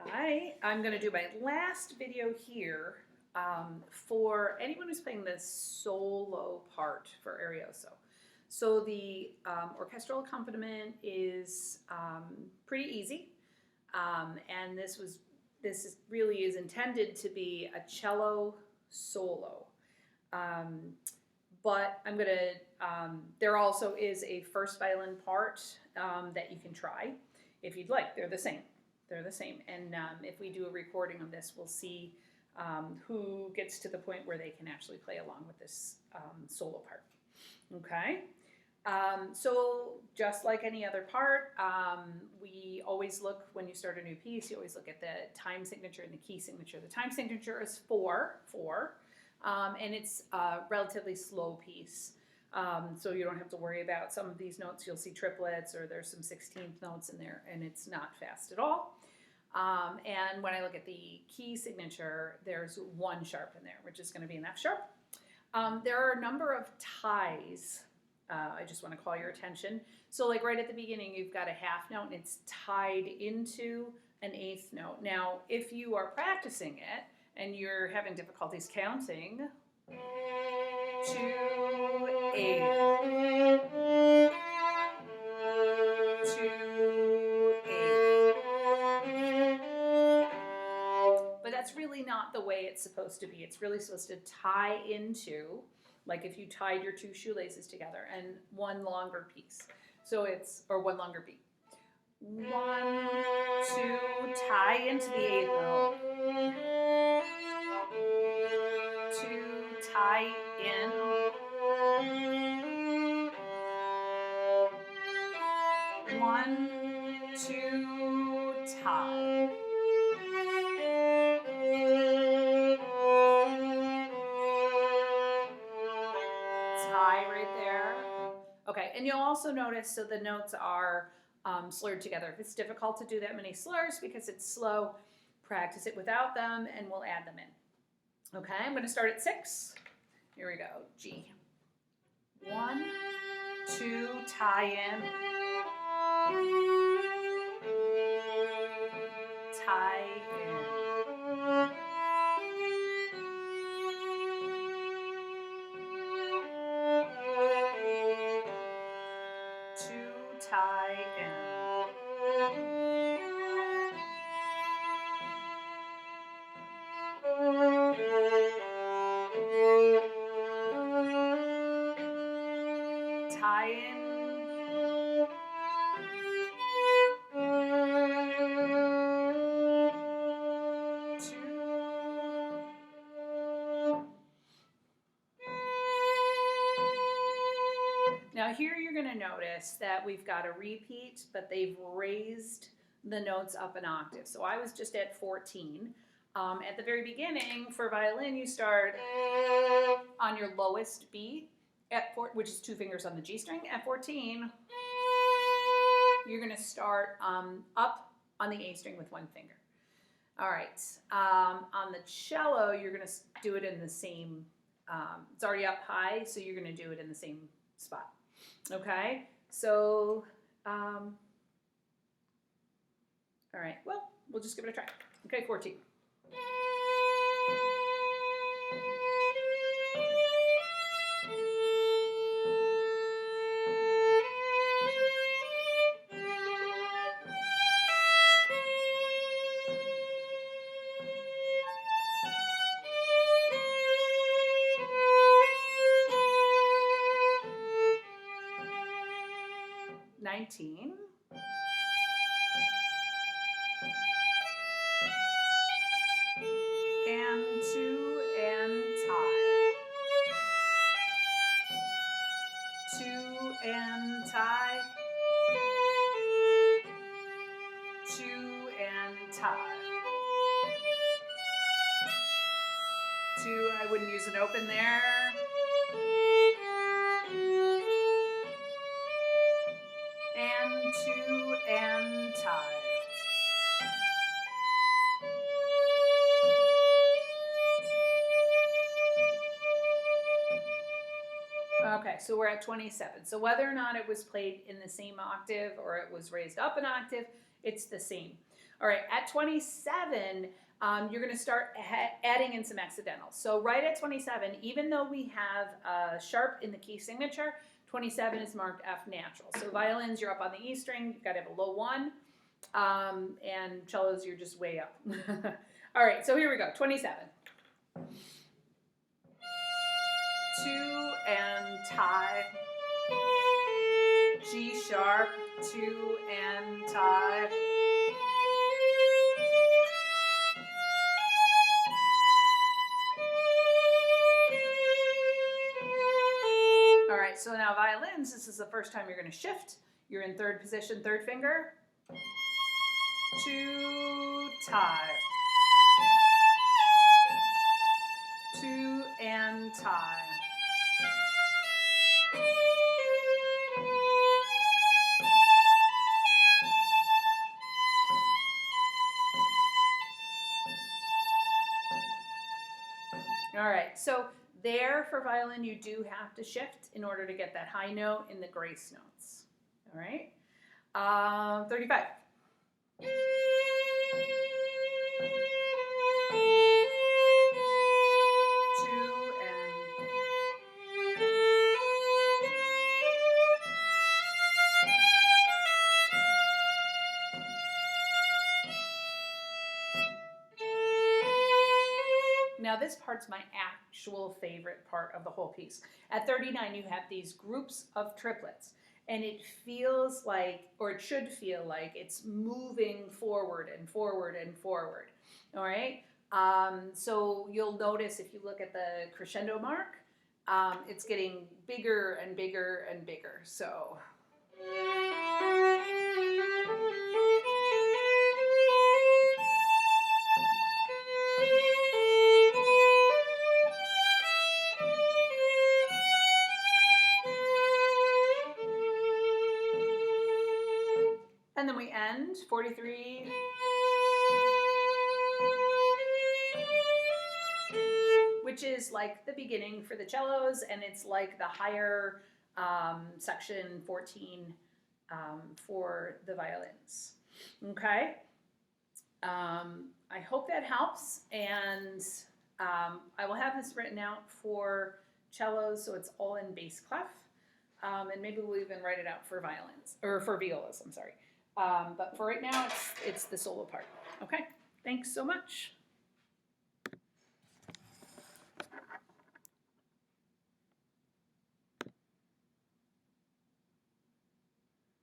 Hi, I'm going to do my last video here for anyone who's playing the solo part for Arioso. So the orchestral accompaniment is pretty easy, and this really is intended to be a cello solo. But I'm going to, there also is a first violin part that you can try if you'd like. They're the same. They're the same. And if we do a recording of this, we'll see who gets to the point where they can actually play along with this solo part. Okay? So just like any other part, we always look, when you start a new piece, you always look at the time signature and the key signature. The time signature is 4, and it's a relatively slow piece. So you don't have to worry about some of these notes. You'll see triplets or there's some 16th notes in there, and it's not fast at all. And when I look at the key signature, there's 1 sharp in there, which is going to be an F sharp. There are a number of ties. I just want to call your attention. So like right at the beginning, you've got a half note and it's tied into an 8th note. Now, if you are practicing it and you're having difficulties counting, 2, 8, 2, 8. But that's really not the way it's supposed to be. It's really supposed to tie into, like if you tied your 2 shoelaces together, and 1 longer piece. So it's, or 1 longer beat. 1, 2, tie into the 8th note. 2, tie in. 1, 2, tie. Tie right there. Okay, and you'll also notice, so the notes are slurred together. If it's difficult to do that many slurs because it's slow, practice it without them and we'll add them in. Okay, I'm going to start at 6. Here we go. G. 1, 2, tie in. Tie in. 2, tie in. 2. Now here you're going to notice that we've got a repeat, but they've raised the notes up an octave. So I was just at 14. At the very beginning, for violin, you start on your lowest B, which is 2 fingers on the G string. At 14, you're going to start up on the A string with 1 finger. All right. On the cello, you're going to do it in the same, it's already up high, so you're going to do it in the same spot. Okay? So, all right. Well, we'll just give it a try. Okay, 14. 19. And 2 and tie. 2 and tie. 2 and tie. 2, I wouldn't use an open there. And 2 and tie. Okay, so we're at 27. So whether or not it was played in the same octave or it was raised up an octave, it's the same. All right, at 27, you're going to start adding in some accidentals. So right at 27, even though we have a sharp in the key signature, 27 is marked F natural. So violins, you're up on the E string, you've got to have a low 1, and cellos, you're just way up. All right, so here we go, 27. 2 and tie, G sharp, 2 and tie. All right, so now violins, this is the first time you're going to shift. You're in third position, third finger, 2 tie, 2 and tie. All right, so there for violin, you do have to shift in order to get that high note in the grace notes. All right, 35. Now this part's my actual favorite part of the whole piece. At 39, you have these groups of triplets, and it feels like, or it should feel like, it's moving forward and forward and forward. All right? So you'll notice if you look at the crescendo mark, it's getting bigger and bigger and bigger. So. And then we end 43. Which is like the beginning for the cellos, and it's like the higher section 14 for the violins. Okay. I hope that helps, and I will have this written out for cellos, so it's all in bass clef, and maybe we'll even write it out for violins, or for violas, I'm sorry. But for right now, it's the solo part. Okay, thanks so much.